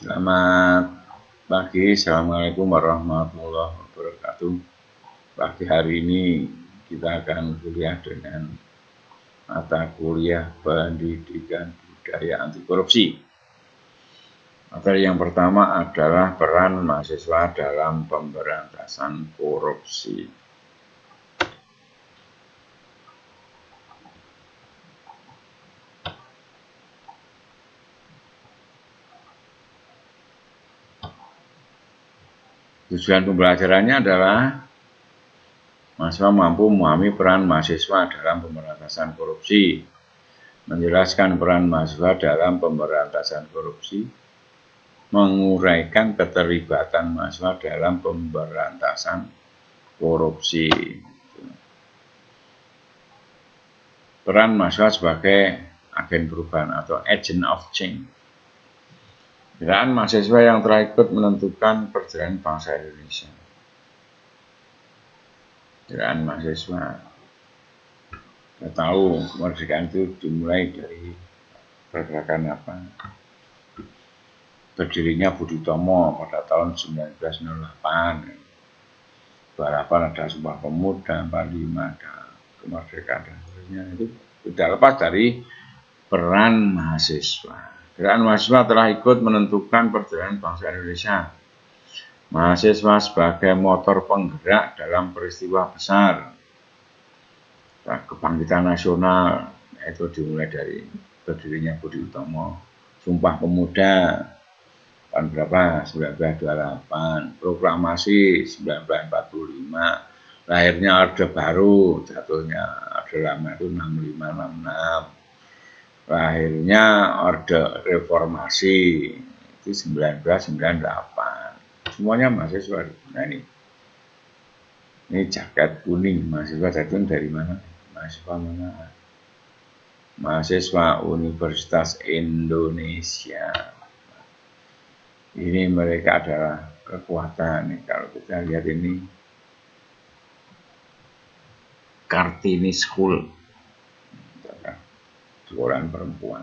Selamat pagi, Assalamualaikum warahmatullahi wabarakatuh. Pagi hari ini kita akan kuliah dengan mata kuliah pendidikan budaya anti korupsi. Materi yang pertama adalah peran mahasiswa dalam pemberantasan korupsi. Tujuan pembelajarannya adalah mahasiswa mampu memahami peran mahasiswa dalam pemberantasan korupsi, menjelaskan peran mahasiswa dalam pemberantasan korupsi, menguraikan keterlibatan mahasiswa dalam pemberantasan korupsi. Peran mahasiswa sebagai agen perubahan atau agent of change. Peran mahasiswa yang telah ikut menentukan perjalanan bangsa Indonesia. Peran mahasiswa, kita tahu kemerdekaan itu dimulai dari pergerakan apa? Berdirinya Budi Utomo pada tahun 1908. Harapan ada Sumpah Pemuda, 45 ada kemerdekaan dan sebagainya. Itu tidak lepas dari peran mahasiswa. Gerakan mahasiswa telah ikut menentukan perjalanan bangsa Indonesia. Mahasiswa sebagai motor penggerak dalam peristiwa besar kebangkitan nasional, itu dimulai dari berdirinya Budi Utomo, Sumpah Pemuda tahun berapa? 1928, proklamasi 1945, lahirnya Orde Baru, jatuhnya Orde Lama itu 6566. Lahirnya Orde Reformasi itu 1998. Semuanya mahasiswa. Nah ini jaket kuning mahasiswa datang dari mana? Mahasiswa mana? Mahasiswa Universitas Indonesia. Ini mereka adalah kekuatan. Kalau kita lihat ini Kartini School, seorang perempuan.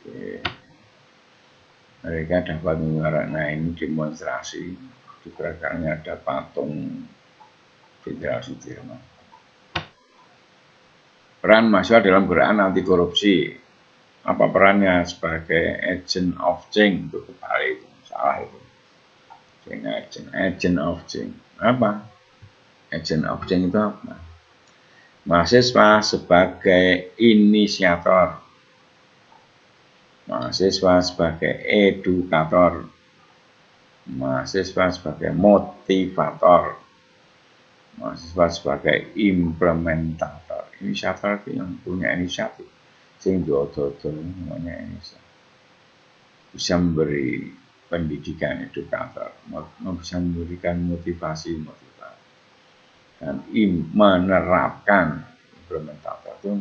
Oke. Mereka dapat menyuarakan, nah ini demonstrasi, di belakangnya ada patung Jenderal Sudirman. Peran mahasiswa dalam gerakan anti korupsi. Apa perannya sebagai agent of change? Itu kebalik, salah itu. Agent of change. Apa? Agent of change itu apa? Mahasiswa sebagai inisiator, mahasiswa sebagai edukator, mahasiswa sebagai motivator, mahasiswa sebagai implementator. Inisiator itu yang punya inisiatif, sing dodo namanya inisiatif. Bisa memberi pendidikan edukator, bisa memberikan motivasi dan menerapkan implementator itu.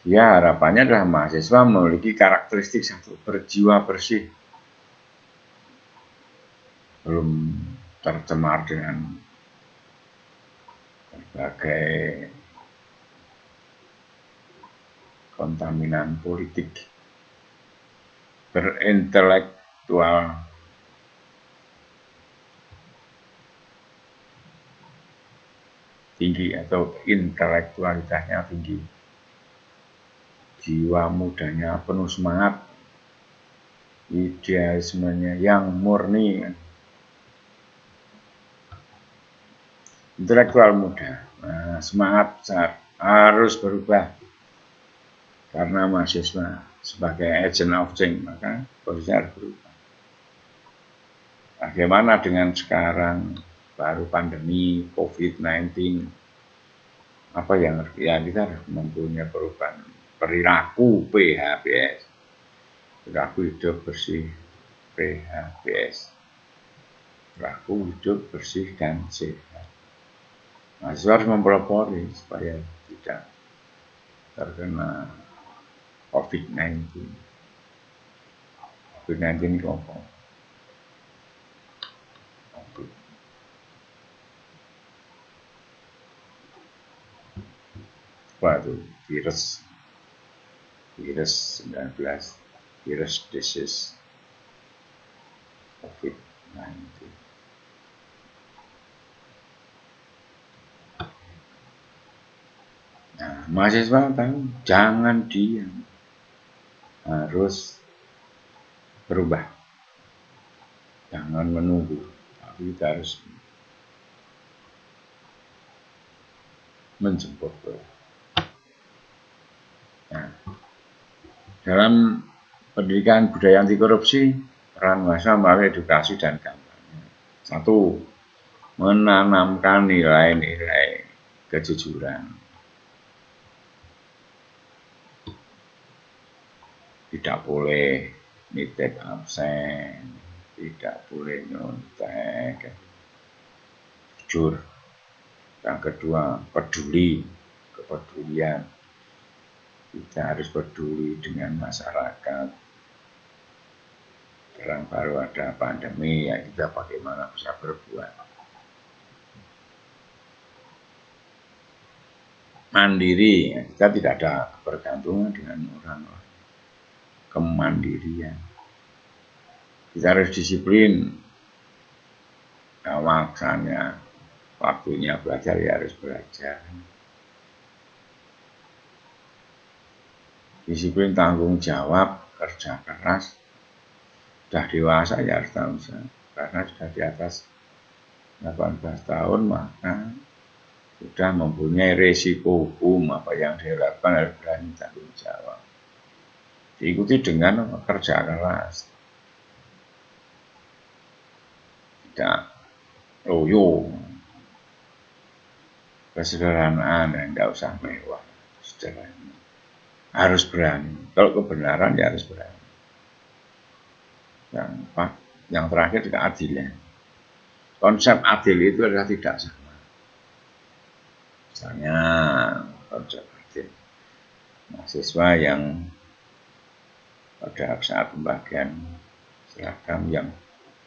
Ya, harapannya adalah mahasiswa memiliki karakteristik satu, berjiwa bersih, belum tercemar dengan berbagai kontaminan politik, berintelektual, tinggi atau intelektualitasnya tinggi, jiwa mudanya penuh semangat, idealismenya yang murni, intelektual muda, nah, semangat besar, harus berubah karena mahasiswa sebagai agent of change, maka posisinya harus berubah. Bagaimana dengan sekarang baru pandemi COVID-19, apa yang ya kita harus mempunyai perubahan perilaku PHBS, perilaku hidup bersih PHBS, perilaku hidup bersih dan sehat. Mahasiswa harus mempelopori supaya tidak terkena COVID-19. COVID-19 itu apa? apa itu virus 19, virus disease COVID-19. Nah, mahasiswa tahu, jangan diam, harus berubah, jangan menunggu, tapi kita harus menjemput. Nah, dalam pendidikan budaya anti korupsi, peran mahasiswa melalui edukasi dan kampanye. 1. Menanamkan nilai-nilai kejujuran. Tidak boleh nitip absen, tidak boleh nyontek, jujur. Yang kedua, peduli, kepedulian. Kita harus peduli dengan masyarakat. Sekarang baru ada pandemi, ya kita bagaimana bisa berbuat. Mandiri, ya, kita tidak ada kebergantungan dengan orang-orang. Kemandirian. Kita harus disiplin. Nah, maksanya waktunya belajar ya harus belajar. Disiplin, tanggung jawab, kerja keras. Sudah dewasa ya harus tanggung jawab. Karena sudah di atas 18 tahun maka sudah mempunyai resiko hukum, apa yang dilakukan harus berani tanggung jawab. Diikuti dengan kerja keras, tidak loyo, kesederhanaan dan tidak usah mewah, sederhana. Harus berani. Kalau kebenaran ya harus berani. Yang terakhir juga adilnya. Konsep adil itu adalah tidak sama. Misalnya konsep adil, mahasiswa yang pada saat pembagian seragam yang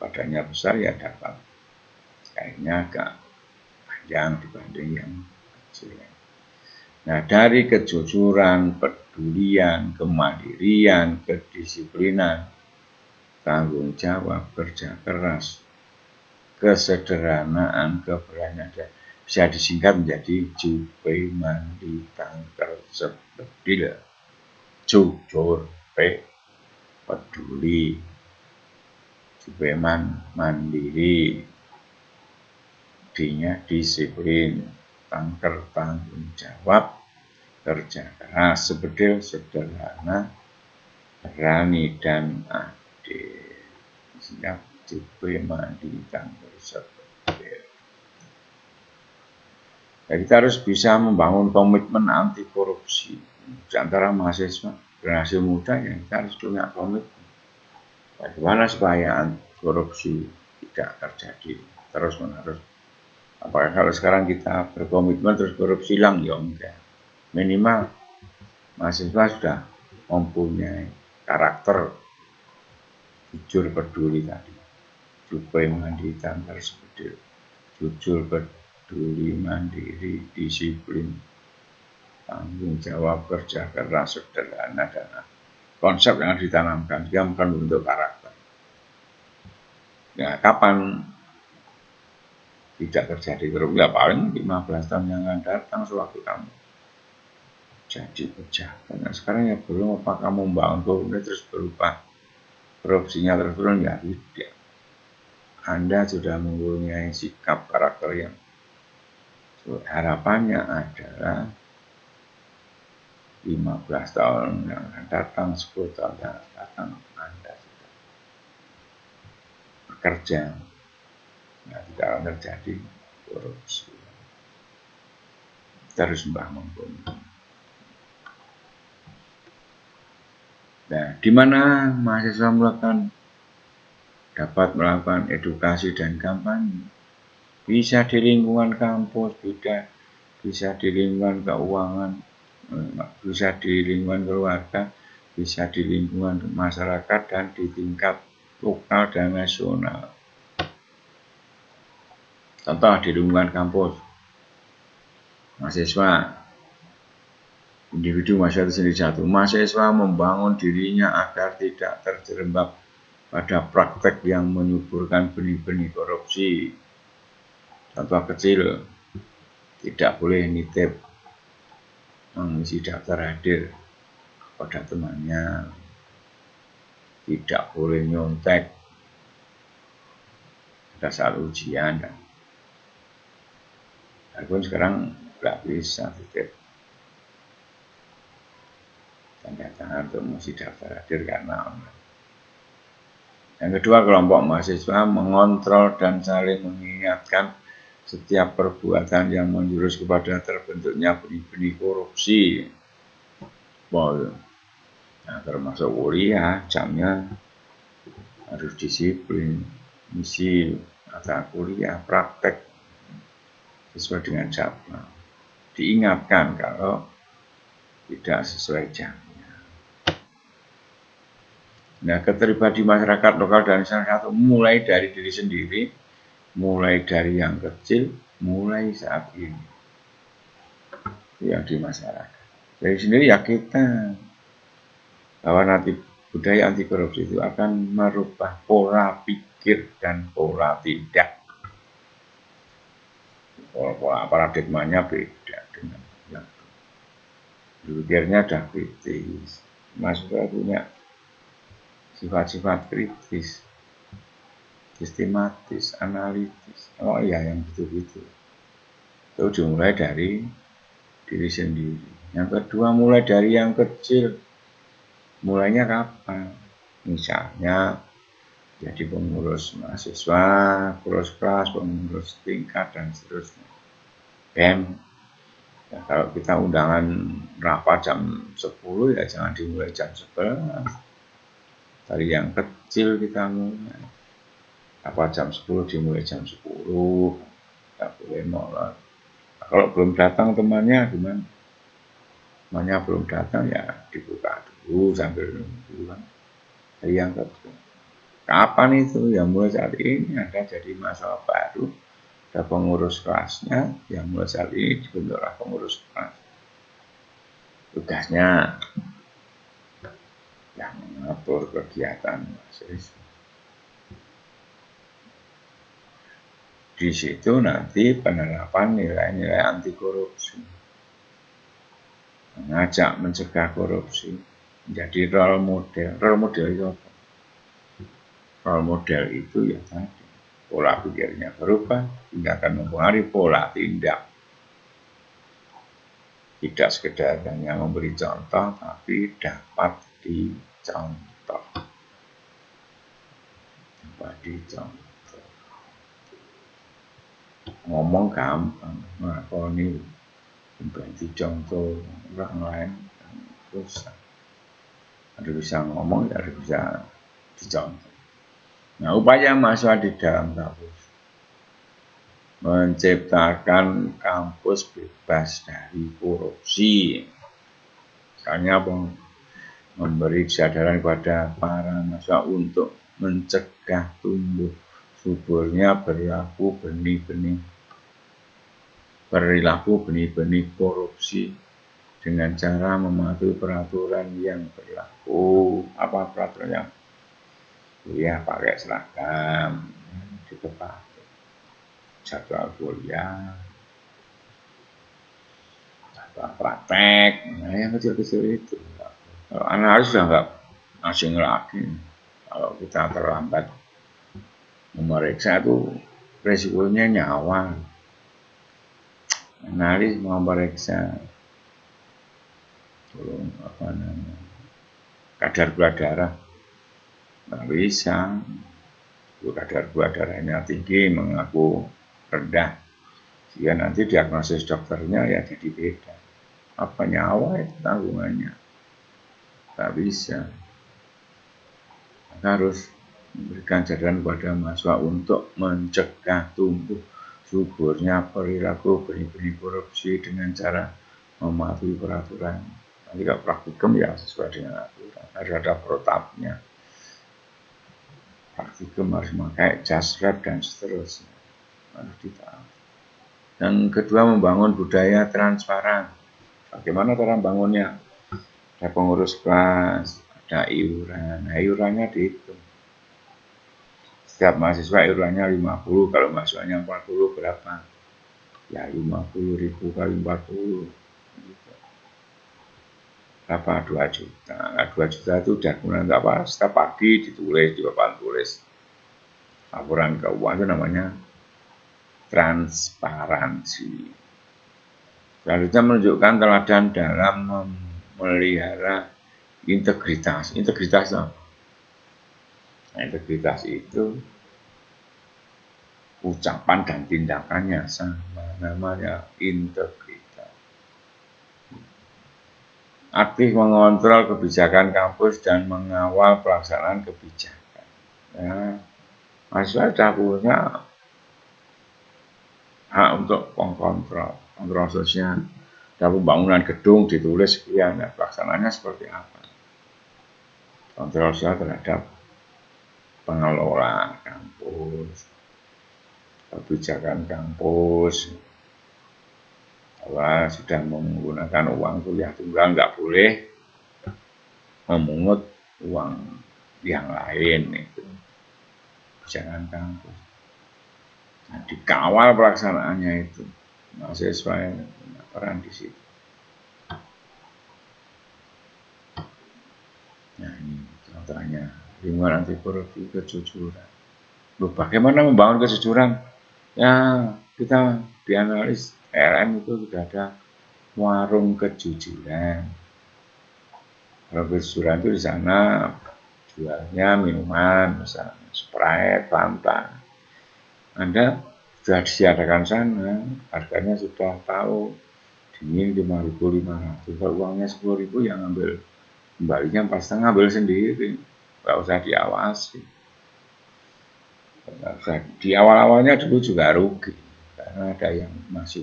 badannya besar ya dapat kainnya agak panjang dibanding yang kecil. Nah, dari kejujuran, pedulian, kemandirian, kedisiplinan, tanggung jawab, kerja keras, kesederhanaan, keberanian, bisa disingkat menjadi Jupe Mandi Tangker Sepedil. Jujur, peduli, Jupeman, mandiri, dinya disiplin, tangker tanggung jawab, kerja keras, sepedil sederhana, berani dan adil. Siap Jupeman di tangker sepedil. Ya, kita harus bisa membangun komitmen anti korupsi di antara mahasiswa generasi muda yang kita harus punya komitmen. Bagaimana supaya korupsi tidak terjadi terus-menerus? Apakah kalau sekarang kita berkomitmen terus korupsi hilang? Ya enggak. Minimal mahasiswa sudah mempunyai karakter jujur peduli tadi. Jupai mandiri tangker sepedil. Jujur peduli mandiri disiplin. Tanggung jawab kerja keras sederhana dan konsep yang ditanamkan dia bukan bentuk karakter. Ya, kapan tidak terjadi korupsi? Ya paling 15 tahun yang akan datang sewaktu kamu jadi pejabat. Nah, sekarang ya belum, apa kamu membangun korupsi terus berubah korupsinya terus turun? Ya tidak. Anda sudah mempunyai sikap karakter yang harapannya adalah 15 tahun yang akan datang, 10 tahun yang akan datang, Anda sudah bekerja, nah, tidak akan terjadi korupsi. Kita harus membangun. Nah, di mana mahasiswa dapat melakukan edukasi dan kampanye? Bisa di lingkungan kampus, bisa di lingkungan keuangan, bisa di lingkungan keluarga, bisa di lingkungan masyarakat, dan di tingkat lokal dan nasional. Contoh di lingkungan kampus, mahasiswa individu mahasiswa itu sendiri satu. Mahasiswa membangun dirinya agar tidak terjerembab pada praktek yang menyuburkan benih-benih korupsi. Contoh kecil, tidak boleh nitip mengisi daftar hadir pada temannya, tidak boleh nyontek pada saat ujian. Walaupun sekarang nggak bisa titip tanda tangan untuk mengisi daftar hadir karena online. Yang kedua, kelompok mahasiswa mengontrol dan saling mengingatkan setiap perbuatan yang menjurus kepada terbentuknya benih-benih korupsi. Nah, termasuk kuliah, jamnya harus disiplin, misi mata kuliah, praktek sesuai dengan jadwal. Diingatkan kalau tidak sesuai jamnya. Nah, keterlibatan di masyarakat lokal dan masyarakat mulai dari diri sendiri, mulai dari yang kecil, mulai saat ini. Yang di masyarakat. Dari sendiri ya kita, bahwa nanti budaya anti korupsi itu akan merubah pola pikir dan pola tindak. Pola paradigmanya beda dengan yang berpikirnya sudah kritis. Mahasiswa punya sifat-sifat kritis, sistematis, analitis. Oh iya, yang betul-betul. Itu dimulai dari diri sendiri. Yang kedua, mulai dari yang kecil. Mulainya kapan? Misalnya jadi pengurus mahasiswa, pengurus kelas, pengurus tingkat, dan seterusnya. BEM. Ya, kalau kita undangan rapat jam 10, ya jangan dimulai jam 11. Dari yang kecil kita mulai. Apa jam 10 dimulai jam 10. Tidak boleh molor. Kalau belum datang temannya gimana? Temannya belum datang ya dibuka dulu sambil nunggu. Dari yang kecil. Kapan itu? Ya mulai saat ini ada jadi masalah baru. Ada pengurus kelasnya, yang mulai saat ini dibentuklah pengurus kelas. Tugasnya yang mengatur kegiatan mahasiswa. Di situ nanti penerapan nilai-nilai anti korupsi, mengajak mencegah korupsi, menjadi role model. Role model itu apa? Role model itu ya tadi, pola pikirnya berubah, tindakan mempengaruhi pola tindak. Tidak sekedar hanya memberi contoh, tapi dapat dicontoh. Dapat dicontoh. Ngomong gampang, ngelakoni ganti contoh orang lain susah. Ada bisa ngomong, ada bisa dicontoh. Nah, upaya mahasiswa di dalam kampus menciptakan kampus bebas dari korupsi. Misalnya memberi kesadaran kepada para mahasiswa untuk mencegah tumbuh suburnya perilaku benih-benih korupsi dengan cara mematuhi peraturan yang berlaku. Apa peraturannya? Kuliah pakai seragam, ditepati jadwal kuliah, jadwal praktek, nah yang kecil-kecil itu. Kalau analis sudah nggak asing lagi. Kalau kita terlambat memeriksa itu resikonya nyawa. Analis mau memeriksa kadar gula darah, nggak bisa. Kadar gula darahnya tinggi, mengaku rendah, sehingga nanti diagnosis dokternya ya jadi beda. Apa nyawa itu tanggungannya? Tak bisa. Maka harus memberikan kesadaran kepada mahasiswa untuk mencegah tumbuh suburnya perilaku benih-benih korupsi dengan cara mematuhi peraturan. Nanti kalau praktikum ya sesuai dengan aturan. Harus ada protapnya. Praktikum harus memakai jas lab dan seterusnya. Harus ditaati. Yang kedua, membangun budaya transparan. Bagaimana cara bangunnya? Ada pengurus kelas, ada iuran. Nah, iurannya dihitung. Setiap mahasiswa iurannya 50, kalau mahasiswanya 40 berapa? Ya 50.000 kali 40. Berapa? 2 juta. Nah, 2 juta itu udah kemudian apa? Setiap pagi ditulis di papan tulis. Laporan keuangan itu namanya transparansi. Selanjutnya menunjukkan teladan dalam memelihara integritas. Integritas apa? Nah, integritas itu ucapan dan tindakannya sama, namanya integritas. Aktif mengontrol kebijakan kampus dan mengawal pelaksanaan kebijakan. Ya, mahasiswa sudah punya hak untuk mengkontrol, kontrol sosial. Ada pembangunan gedung ditulis sekian, ya, pelaksanaannya seperti apa. Kontrol sosial terhadap pengelola kampus, kebijakan kampus, bahwa sudah menggunakan uang kuliah tunggal nggak boleh memungut uang yang lain, itu kebijakan kampus. Nah, dikawal pelaksanaannya itu mahasiswa yang peran di situ. Nah, ini contohnya lingkungan anti korupsi, kejujuran. Loh, bagaimana membangun kejujuran? Ya, kita dianalis LM itu sudah ada warung kejujuran. Warung kejujuran itu di sana jualnya minuman, misalnya Sprite, Fanta. Anda sudah disiadakan sana, harganya sudah tahu, dingin 5.500. Kalau uangnya 10.000 yang ambil kembalinya pasti ngambil sendiri, nggak usah diawasi. Di awal-awalnya dulu juga rugi karena ada yang masih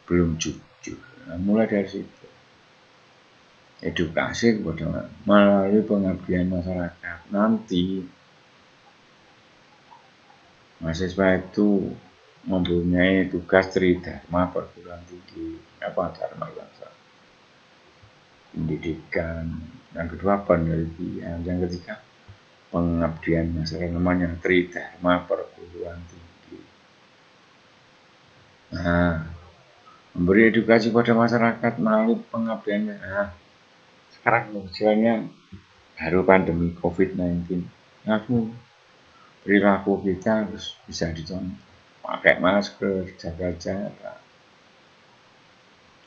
belum jujur. Nah, mulai dari situ edukasi kepada melalui pengabdian masyarakat. Nanti mahasiswa itu mempunyai tugas tridharma perguruan tinggi. Apa dharma yang pendidikan, yang kedua penelitian, yang ketiga pengabdian masyarakat, namanya tridharma perguruan tinggi. Nah, memberi edukasi pada masyarakat melalui pengabdiannya. Nah, sekarang misalnya baru pandemi COVID-19, aku perilaku kita harus bisa dicontoh, pakai masker, jaga jarak,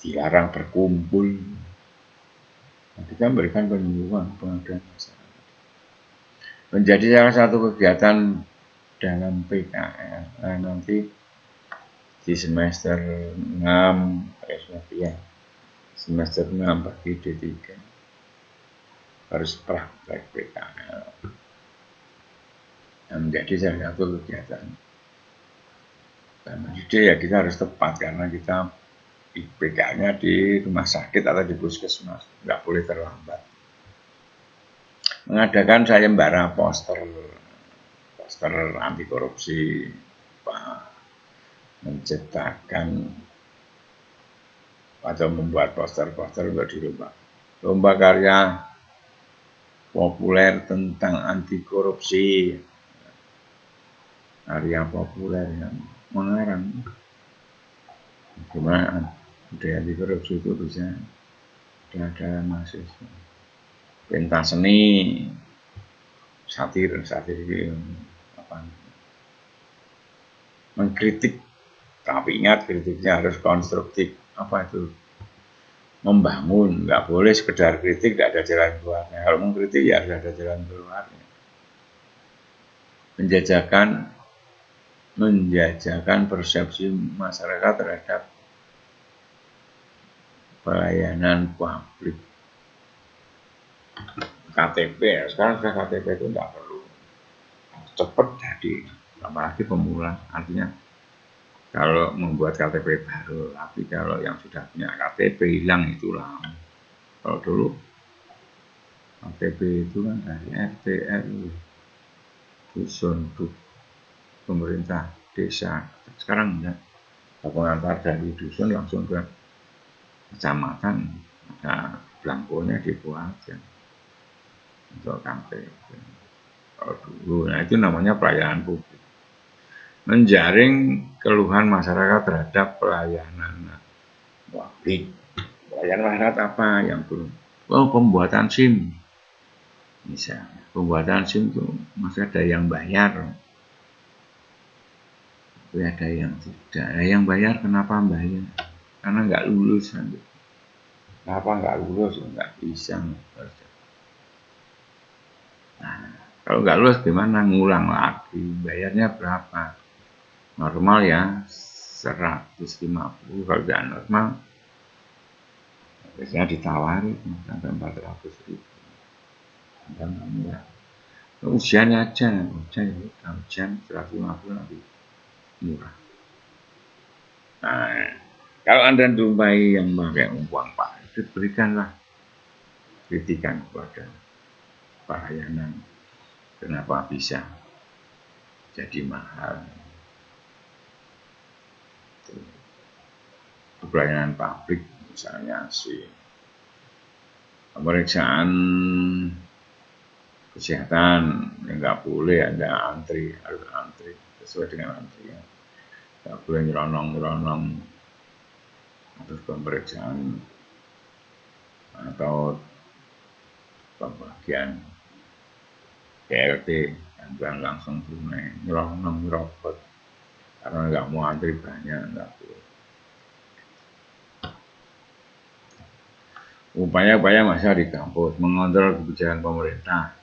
dilarang berkumpul. Nah, kita memberikan penyuluhan pengabdian masyarakat. Menjadi salah satu kegiatan dalam PKL. Nah, nanti di semester 6 semester 6 bagi D3 harus praktek PKL. Nah, menjadi salah satu kegiatan. Dan jadi ya kita harus tepat karena kita PKL-nya di rumah sakit atau di puskesmas, nggak boleh terlambat. Mengadakan sayembara poster anti korupsi, menciptakan atau membuat poster-poster untuk di rumah. Lomba karya populer tentang anti korupsi, karya populer yang mengarang gimana budaya anti korupsi itu bisa ada mahasiswa. Pentas seni, satir apa, mengkritik, tapi ingat kritiknya harus konstruktif. Apa itu? Membangun, nggak boleh sekedar kritik, tidak ada jalan keluarnya. Kalau mengkritik ya harus ada jalan keluarnya. Menjajakan persepsi masyarakat terhadap pelayanan publik. KTP, sekarang sudah KTP itu tidak perlu cepat jadi, apalagi pemula. Artinya kalau membuat KTP baru, tapi kalau yang sudah punya KTP hilang itu lama. Kalau dulu KTP itu kan dari RT, RW, dusun, pemerintah desa. Sekarang enggak, pengantar dari dusun langsung ke kecamatan, ada belangkonya dibuatkan untuk KPP. Kalau dulu, nah itu namanya pelayanan publik. Menjaring keluhan masyarakat terhadap pelayanan publik. Pelayanan masyarakat apa yang belum? Oh, pembuatan SIM. Misalnya, pembuatan SIM itu masih ada yang bayar. Tapi ada yang tidak. Nah, yang bayar kenapa bayar? Karena nggak lulus. Kenapa nggak lulus? Nggak bisa. Nah, kalau nggak lulus gimana? Ngulang lagi. Bayarnya berapa? Normal ya 150. Kalau tidak normal biasanya ditawari sampai 400.000. Ujiannya aja, ujian 150 nanti murah. Nah, kalau Anda jumpai yang pakai uang Pak, itu berikanlah kritikan kepada pelayanan. Kenapa bisa jadi mahal? Pelayanan publik misalnya si pemeriksaan kesehatan yang nggak boleh ada antri, harus antri sesuai dengan antrian. Nggak boleh nyelonong atau pemeriksaan atau pembagian BLT bantuan langsung tunai nyelonong robot karena nggak mau antri banyak, nggak boleh. Upaya-upaya masih di kampus mengontrol kebijakan pemerintah.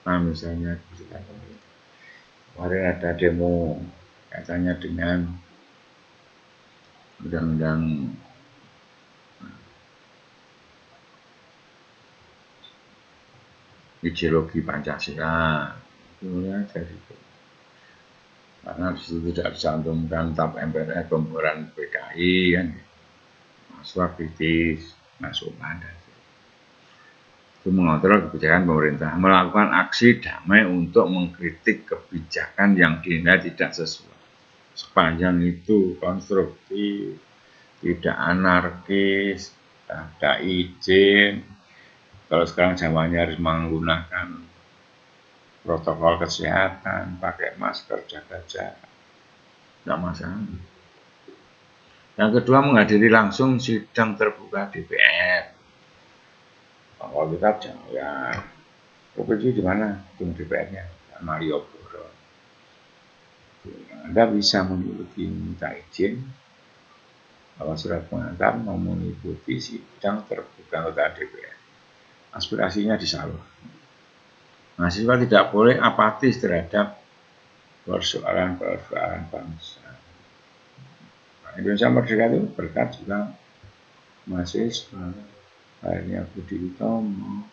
Nah, misalnya kebijakan pemerintah. Kemarin ada demo katanya dengan undang-undang ideologi Pancasila. Sebenarnya jadi karena disitu tidak dicantumkan TAP MPR pembubaran PKI kan, mahasiswa kritis masuk pada itu mengontrol kebijakan pemerintah, melakukan aksi damai untuk mengkritik kebijakan yang dinilai tidak sesuai. Sepanjang itu konstruktif, tidak anarkis, ada izin. Kalau sekarang zamannya harus menggunakan protokol kesehatan, pakai masker, jaga jarak, tidak masalah. Yang kedua, menghadiri langsung sidang terbuka DPR. Kalau kita jangan, provinsi di mana gedung DPR-nya? Malioboro. Anda bisa minta izin bahwa surat pengantar mau mengikuti sidang terbuka anggota DPR. Aspirasinya disalurkan. Mahasiswa tidak boleh apatis terhadap persoalan-persoalan bangsa. Indonesia Merdeka itu berkat juga mahasiswa, akhirnya Budi Utomo,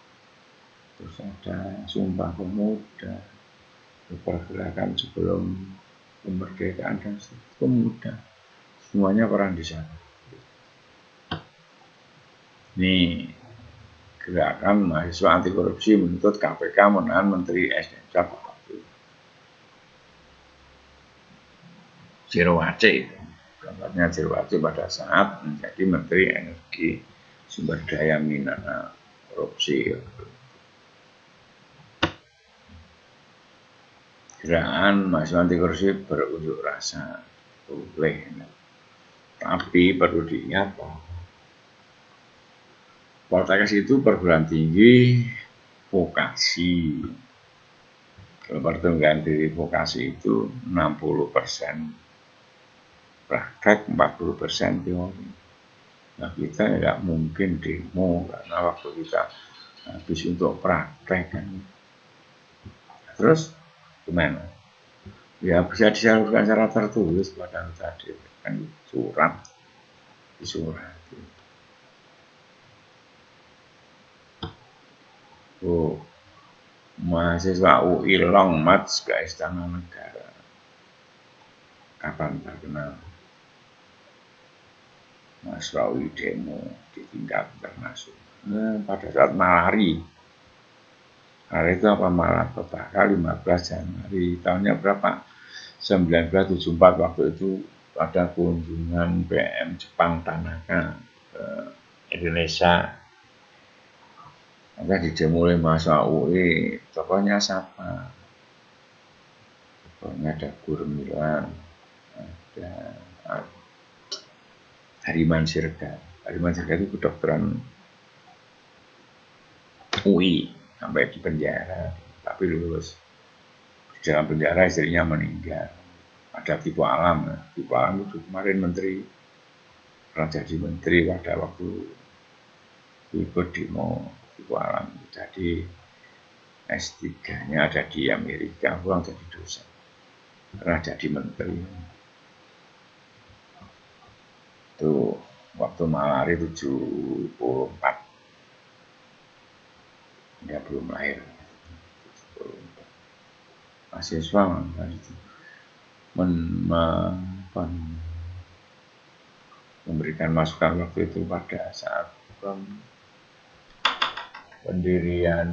terus ada Sumpah Pemuda, pergerakan sebelum kemerdekaan dan pemuda, semuanya peran di sana. Ini gerakan mahasiswa anti korupsi menuntut KPK menahan Menteri SDM Zero Aceh. Contohnya Zero Aceh pada saat menjadi Menteri Energi Sumber Daya Mineral korupsi. Gerakan mahasiswa anti korupsi berunjuk rasa boleh, tapi perlu diingat bahwa Poltekkes itu perguruan tinggi vokasi. Kalau pertumbuhan diri vokasi itu 60% praktek, 40% teori. Nah, kita tidak mungkin demo karena waktu kita habis untuk praktek kan. Terus gimana? Ya bisa disalurkan secara tertulis pada tadi kan surat disurat. Oh, mahasiswa UI Longmat ke Istana Negara. Kapan terkenal? Mahasiswa UI demo di tingkat internasional. Nah, pada saat malari. Hari itu apa malah petaka 15 Januari tahunnya berapa? 1974 waktu itu ada kunjungan PM Jepang Tanaka ke Indonesia. Maka dimulai mahasiswa UI, tokohnya siapa? Tokohnya ada Gurmilan, ada Hariman Sirga. Hariman Sirga itu kedokteran UI sampai di penjara, tapi lulus. Di dalam penjara istrinya meninggal. Ada Tipu Alam, Tipu Alam itu kemarin menteri, pernah jadi menteri pada waktu ikut demo Tipu Alam. Jadi S3-nya ada di Amerika, pulang jadi dosen, pernah jadi menteri. Itu waktu malari 74, dia belum lahir. Mahasiswa itu memberikan masukan waktu itu pada saat pendirian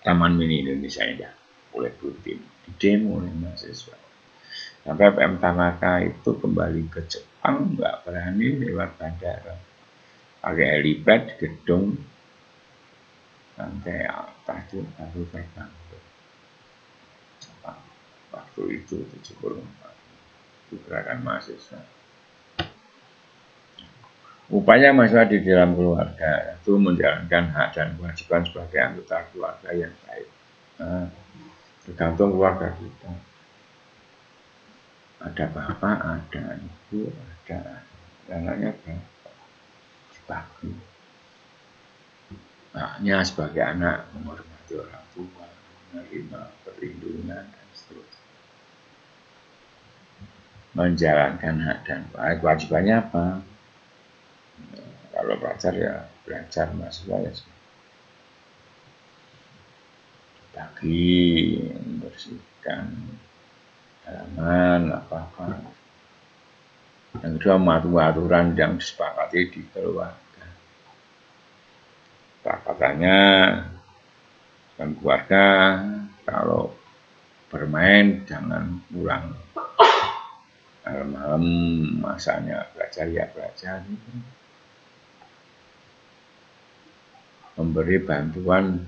Taman Mini Indonesia ya, oleh Putin, di demo oleh mahasiswa. Sampai PM Tanaka itu kembali ke Jepang, nggak berani lewat bandara, pakai helipad gedung lantai atas itu baru terbang ke Jepang. Waktu itu 74, itu gerakan mahasiswa. Upaya mahasiswa di dalam keluarga itu menjalankan hak dan kewajiban sebagai anggota keluarga yang baik. Nah, tergantung keluarga kita. Ada bapak, ada ibu, ada anaknya berapa, dibagi. Haknya sebagai anak menghormati orang tua, menerima perlindungan dan seterusnya. Menjalankan hak dan kewajibannya apa? Kalau belajar ya belajar, mahasiswa ya bagi, membersihkan halaman apa-apa. Yang kedua, mematuhi aturan yang disepakati di keluarga. Kesepakatannya dan keluarga, kalau bermain jangan pulang malam-malam, masanya belajar ya belajar. Memberi bantuan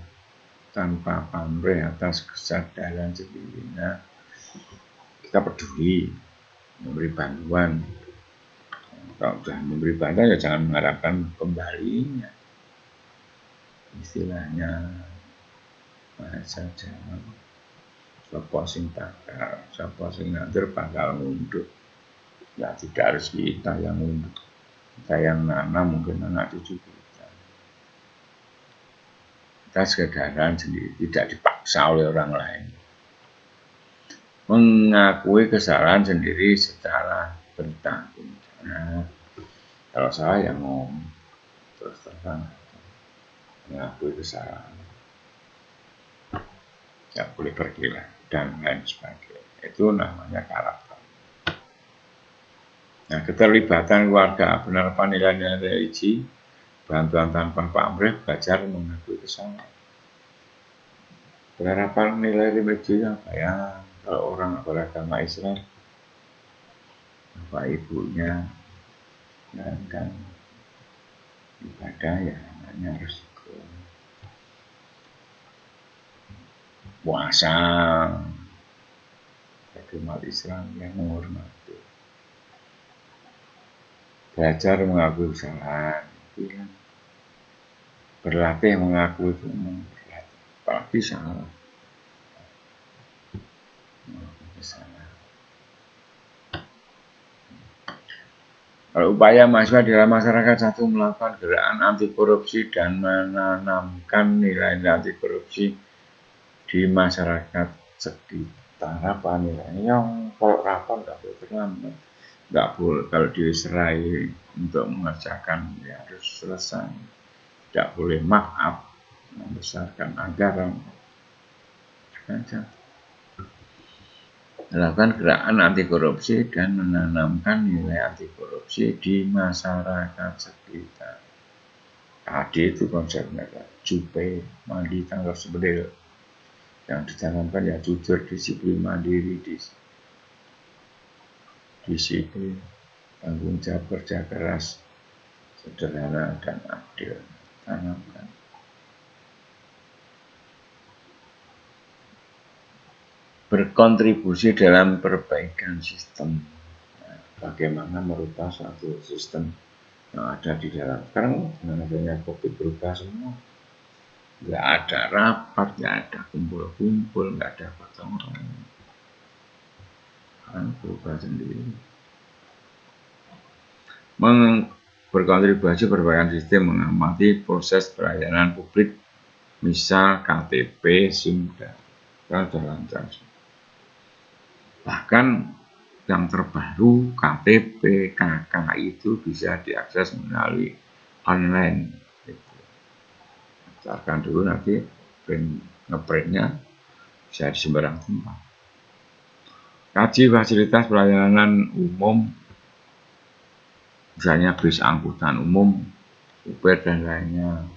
tanpa pamrih atas kesadaran sendirinya. Kita peduli memberi bantuan. Kalau sudah memberi bantuan ya jangan mengharapkan kembalinya. Istilahnya bahasa Jawa, sapa sing bakal, sapa sing ngatur bakal ngunduh. Ya tidak harus kita yang ngunduh, kita yang nanam, mungkin anak cucu kita. Kita kesadaran sendiri, tidak dipaksa oleh orang lain. Mengakui kesalahan sendiri secara bertanggung jawab. Kalau salah ya ngomong terus terang, mengakui kesalahan, tidak boleh berkilah dan lain sebagainya. Itu namanya karakter. Nah, keterlibatan keluarga, penerapan nilai-nilai religi, bantuan tanpa pamrih, belajar mengakui kesalahan. Penerapan nilai religi apa ya? Kalau orang beragama Islam, bapak ibunya menjalankan ibadah ya, namanya harus puasa. Bagi umat Islam yang menghormati, belajar mengakui kesalahan, berlatih mengakui berlatih, apalagi salah. Kalau upaya mahasiswa di dalam masyarakat, satu, melakukan gerakan anti korupsi dan menanamkan nilai-nilai anti korupsi di masyarakat sekitar. Apa nilainya? Yang kalau rapat nggak boleh terlambat, nggak boleh kalau diserai untuk mengerjakan ya harus selesai, tidak boleh maaf membesarkan anggaran. Melakukan gerakan anti korupsi dan menanamkan nilai anti korupsi di masyarakat sekitar. Tadi itu konsepnya, Jupe, mandi tanggal sebedil. Yang ditanamkan ya jujur, disiplin, mandiri, disiplin, tanggung jawab, kerja keras, sederhana dan adil. Tanamkan. Berkontribusi dalam perbaikan sistem. Nah, bagaimana merubah suatu sistem yang ada di dalam. Sekarang dengan adanya COVID berubah semua. Nggak ada rapat, nggak ada kumpul-kumpul, nggak ada gotong royong. Kan berubah sendiri. Berkontribusi perbaikan sistem, mengamati proses pelayanan publik, misal KTP, SIM, dan sudah lancar. Bahkan yang terbaru KTP, KK itu bisa diakses melalui online. Daftarkan dulu nanti ngeprintnya bisa di sembarang tempat. Kaji fasilitas pelayanan umum, misalnya bis angkutan umum, Uber dan lainnya.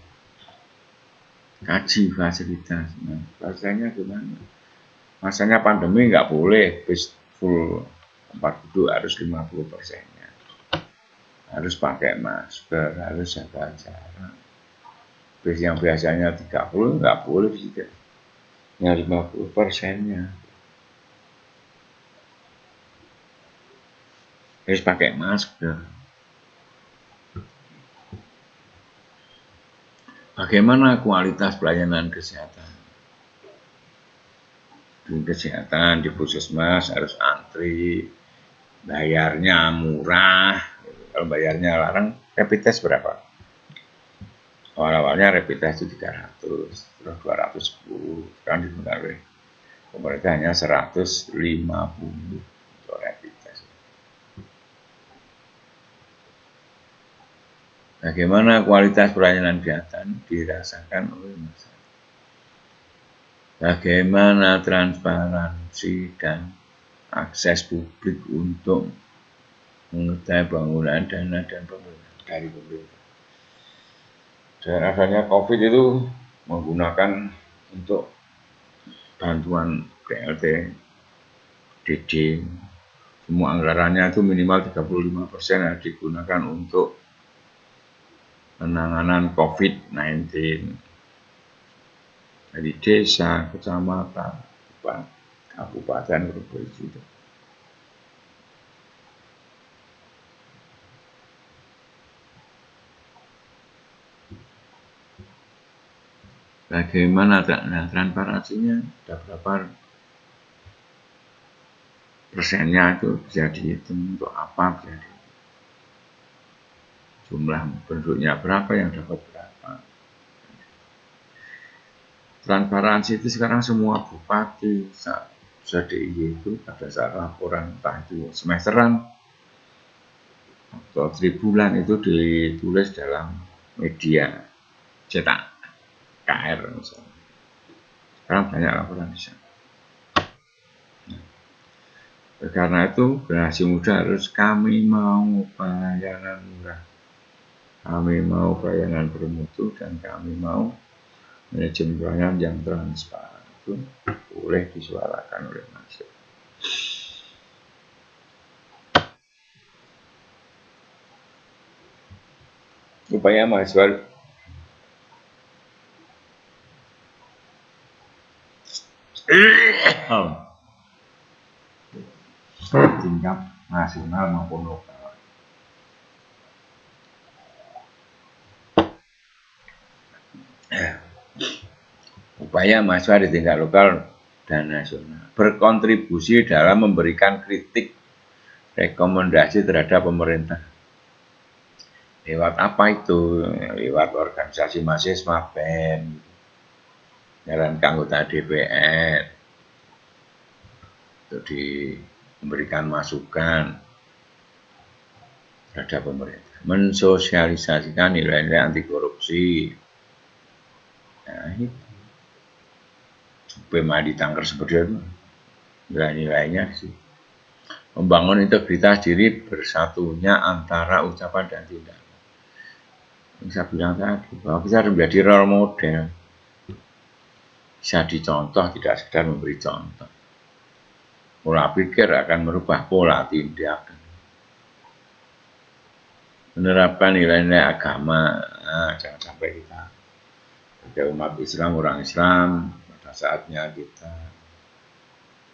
Kaji fasilitas. Nah, rasanya gimana? Masanya pandemi nggak boleh bis full tempat duduk, harus 50%-nya. Harus pakai masker, harus jaga jarak. Bis yang biasanya 30 nggak boleh juga. Yang 50%-nya. Harus pakai masker. Bagaimana kualitas pelayanan kesehatan? Di kesehatan di puskesmas harus antri, bayarnya murah. Kalau bayarnya larang, rapid test berapa? Awal-awalnya rapid test itu 300, terus 210, sekarang dibenarkan pemerintah hanya 150 untuk rapid test. Bagaimana kualitas pelayanan kesehatan dirasakan oleh masyarakat? Bagaimana transparansi dan akses publik untuk mengetahui penggunaan dana dan penggunaan dari pemerintah. Dan adanya COVID itu menggunakan untuk bantuan BLT, DD, semua anggarannya itu minimal 35% yang digunakan untuk penanganan COVID-19 dari desa, kecamatan, kabupaten, provinsi. Bagaimana transparansinya? Ada berapa persennya itu bisa dihitung, untuk apa bisa dihitung. Jumlah penduduknya berapa yang dapat berapa. Transparansi itu sekarang semua bupati, DIY itu pada saat laporan, entah itu semesteran atau tribulan, itu ditulis dalam media cetak, KR misalnya. Sekarang banyak laporan di sana. Karena itu generasi muda harus, kami mau pelayanan murah, kami mau pelayanan bermutu, dan kami mau manajemen pelayanan yang transparan. Itu boleh disuarakan oleh masyarakat. Upaya mahasiswa tingkat nasional maupun lokal. Upaya mahasiswa di tingkat lokal dan nasional berkontribusi dalam memberikan kritik, rekomendasi terhadap pemerintah. Lewat apa itu? Lewat organisasi mahasiswa, BEM, jalan ke anggota DPR, itu memberikan masukan terhadap pemerintah, mensosialisasikan nilai-nilai anti korupsi. Nah, itu BEM di Tangker seperti itu, nilai-nilainya sih. Membangun integritas diri, bersatunya antara ucapan dan tindakan. Yang saya bilang tadi, bahwa kita harus menjadi role model, bisa dicontoh, tidak sekedar memberi contoh. Pola pikir akan merubah pola tindakan. menerapkan nilai-nilai agama. Nah, jangan sampai kita sebagai umat Islam, orang Islam, pada saatnya kita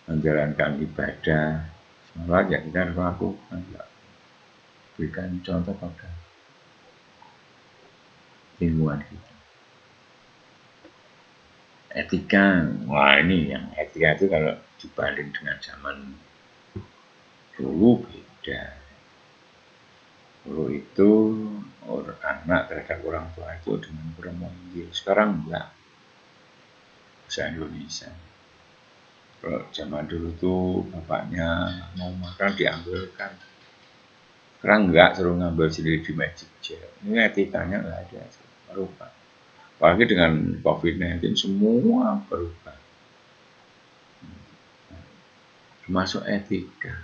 menjalankan ibadah, sholat ya kita harus lakukan, berikan contoh pada lingkungan kita. Etika, wah ini yang etika itu kalau dibanding dengan zaman dulu beda. Dulu itu anak terhadap orang tua itu dengan bermanggil, sekarang enggak. Bahasa Indonesia. Kalau zaman dulu tuh bapaknya mau makan diambilkan. Sekarang enggak, suruh ngambil sendiri di Magic Jar. Ini etikanya enggak ada, berubah. Apalagi dengan COVID-19 semua berubah. Termasuk etika.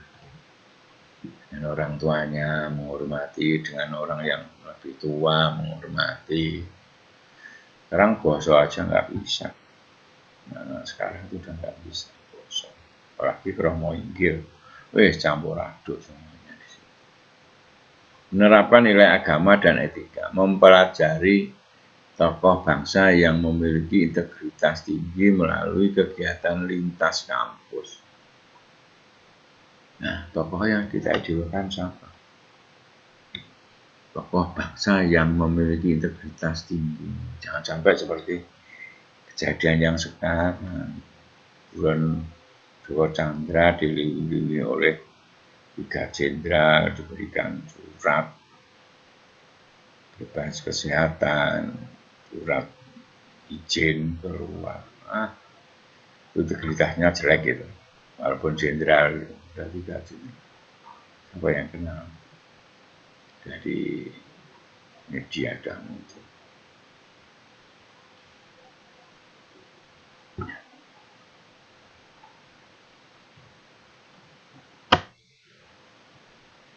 Dengan orang tuanya menghormati, dengan orang yang lebih tua menghormati. Sekarang boso aja nggak bisa. Nah, sekarang itu udah nggak bisa boso. Apalagi kalau mau inggil, campur aduk semuanya di sini. Menerapkan nilai agama dan etika, mempelajari tokoh bangsa yang memiliki integritas tinggi melalui kegiatan lintas kampus. Nah, tokoh yang kita idolakan siapa? Tokoh bangsa yang memiliki integritas tinggi. Jangan sampai seperti kejadian yang sekarang. Bulan Joko Chandra dilindungi oleh 3 jenderal, diberikan surat bebas kesehatan, surat izin keluar. Integritasnya jelek gitu. Walaupun jenderal gitu. Sudah 3 jenderal. Siapa yang kenal? Dari media dan itu.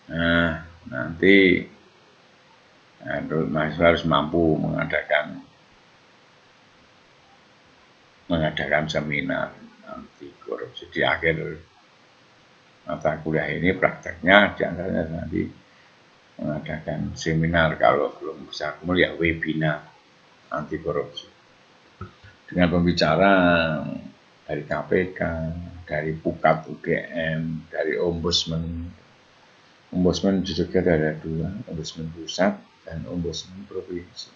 Nah, nanti mahasiswa harus mampu mengadakan seminar anti korupsi di akhir mata kuliah ini. Prakteknya diantaranya nanti mengadakan seminar, kalau belum bisa melihat webinar anti korupsi dengan pembicara dari KPK, dari Pukat UGM, dari Ombudsman di Jogja ada 2, Ombudsman pusat dan Ombudsman provinsi.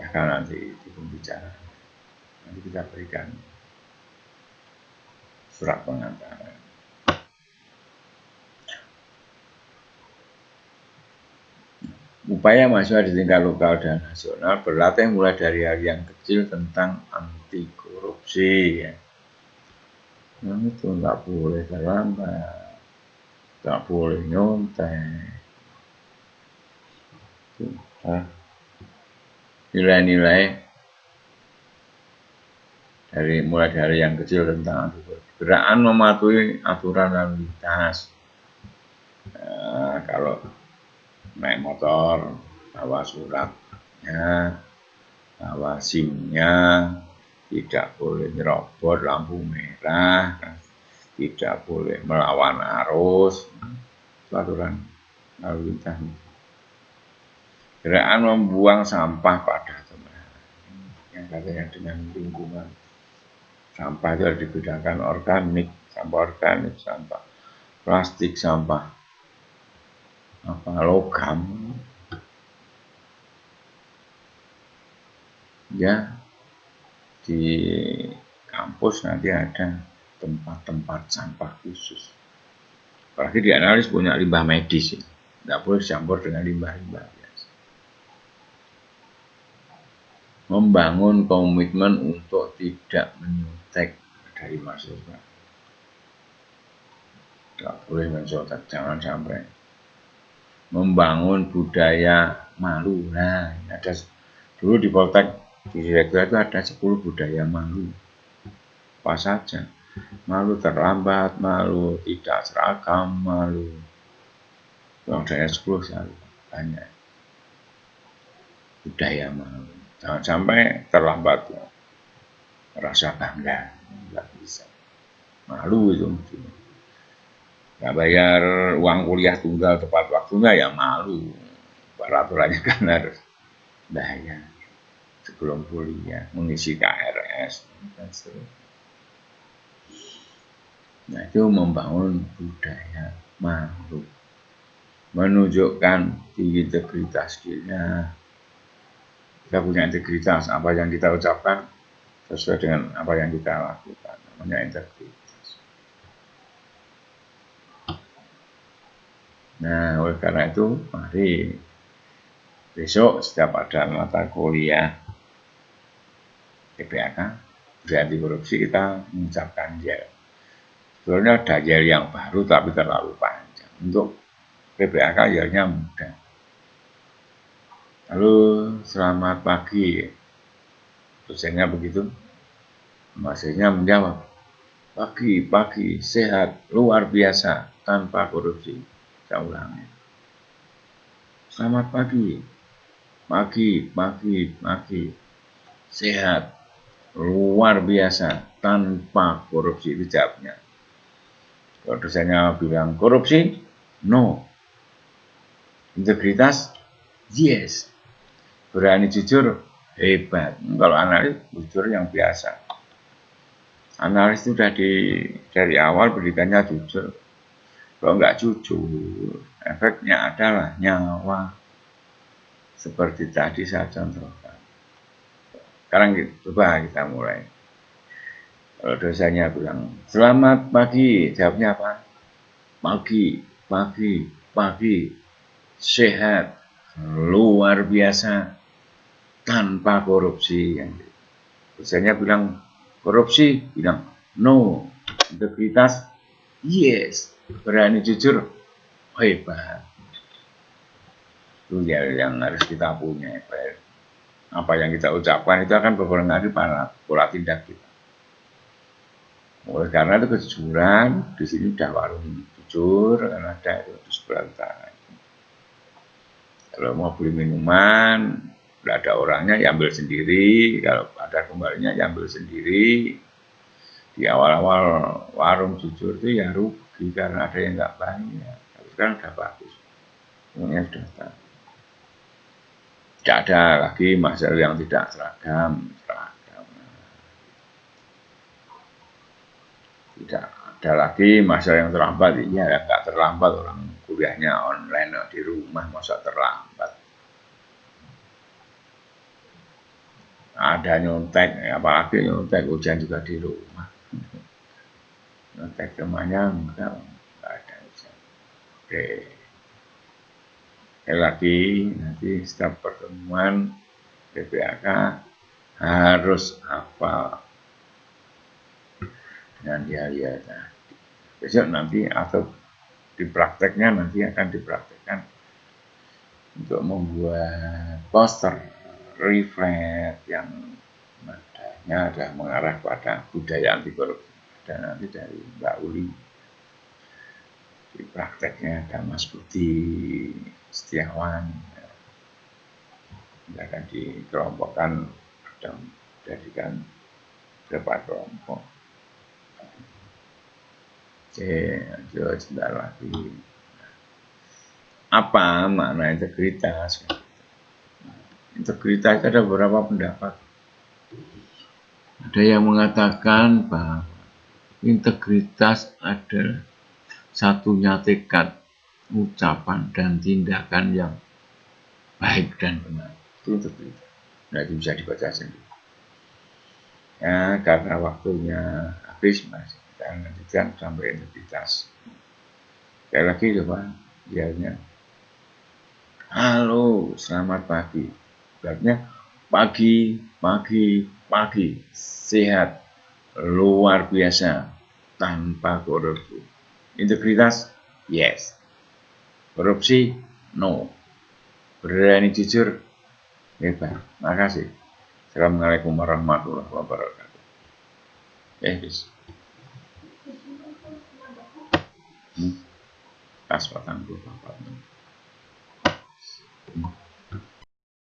Ya kan nanti di pembicara nanti kita berikan surat pengantaran. Upaya mahasiswa di tingkat lokal dan nasional berlatih mulai dari hal yang kecil tentang anti korupsi. Nah, itu nggak boleh terlambat, nggak boleh nyontek. Nilai-nilai mulai dari yang kecil tentang anti korupsi. Gerakan mematuhi aturan lalu lintas. Nah, kalau naik motor bawa suratnya, bawa SIM-nya, tidak boleh nyerobot lampu merah, tidak boleh melawan arus, aturan lalu lintas. Gerakan membuang sampah pada tempat yang katanya dengan lingkungan. Sampah itu harus dibedakan organik, sampah plastik, sampah logam. Ya, di kampus nanti ada tempat-tempat sampah khusus. Apalagi dianalisis punya limbah medis, tidak boleh dicampur dengan limbah-limbah biasa. Membangun komitmen untuk tidak menyontek dari mahasiswa. Tidak boleh mencontek, jangan sampai. Membangun budaya malu. Nah, ada dulu di Poltek di Direktur itu ada 10 budaya malu. Apa saja? Malu terlambat, malu tidak seragam, malu. Yang 10 selalu banyak. Budaya malu. Jangan sampai terlambat. Rasa bangga, nggak bisa. Malu itu. nggak bayar uang kuliah tunggal tepat waktunya ya malu. Peraturannya kan harus bayar sebelum kuliah, mengisi KRS. Nah itu membangun budaya malu, menunjukkan integritas kita. Kita punya integritas, apa yang kita ucapkan sesuai dengan apa yang kita lakukan, namanya integritas. Nah, oleh karena itu, mari besok setiap ada mata kuliah PPAK, budaya anti korupsi, kita mengucapkan yel. Sebenarnya ada yel yang baru tapi terlalu panjang. Untuk PPAK yelnya mudah. Lalu selamat pagi, dosennya begitu, mahasiswanya menjawab, pagi, sehat, luar biasa, tanpa korupsi. Saya ulangi. Selamat pagi, sehat, luar biasa, tanpa korupsi. Itu jawabnya. Kalau dosennya bilang korupsi, no. Integritas, yes. Berani jujur, hebat. Kalau analis, jujur yang biasa. Analis itu sudah dari awal berikannya jujur. Kalau nggak jujur, efeknya adalah nyawa. Seperti tadi saya contohkan. Sekarang coba kita mulai. Kalau dosanya bilang, selamat pagi, jawabnya apa? Pagi, sehat, luar biasa, tanpa korupsi. Dosanya bilang, korupsi, bilang, no. Integritas, yes. Berani jujur, hebat. Itu yang harus kita punya. Apa yang kita ucapkan itu akan mempengaruhi pola tindak kita. Oleh karena itu kejujuran, di sini udah warung jujur, karena ada itu di sebelah utara. Kalau mau beli minuman, tidak ada orangnya, ya ambil sendiri. Kalau ada kembalinya, ya ambil sendiri. Di awal-awal warung jujur itu ya rugi karena ada yang nggak bayar. Tapi sekarang udah bagus, semuanya sudah tahu. Tidak ada lagi masalah yang tidak seragam. Tidak ada lagi masalah yang terlambat. Iya, nggak terlambat, orang kuliahnya online di rumah, masa terlambat. Ada nyontek, apalagi nyontek ujian juga di rumah. Nyontek temannya enggak ada ujian. Oke. Sekali lagi, nanti setiap pertemuan PPAK harus hafal dengan dia tadi. Besok nanti atau di prakteknya nanti akan dipraktekkan untuk membuat poster refleks yang nadanya adalah mengarah pada budaya anti korupsi. Dan nanti dari Mbak Uli di prakteknya ada Mas Budi Setiawan, akan dikelompokkan dan jadikan beberapa kelompok. Oke, lanjut sebentar lagi. Apa makna integritas? Integritas ada beberapa pendapat. Ada yang mengatakan bahwa integritas adalah satunya tekad, ucapan, dan tindakan yang baik dan benar. Itu integritas. Nah, itu bisa dibaca sendiri. Ya, karena waktunya habis, Mas. Kita lanjutkan sampai integritas. Sekali lagi coba dianya. Halo, selamat pagi. Berarti pagi, sehat, luar biasa, tanpa korupsi. Integritas, yes. Korupsi, no. Berani jujur, hebat. Makasih. Assalamualaikum warahmatullahi wabarakatuh. Bis. Pas 44.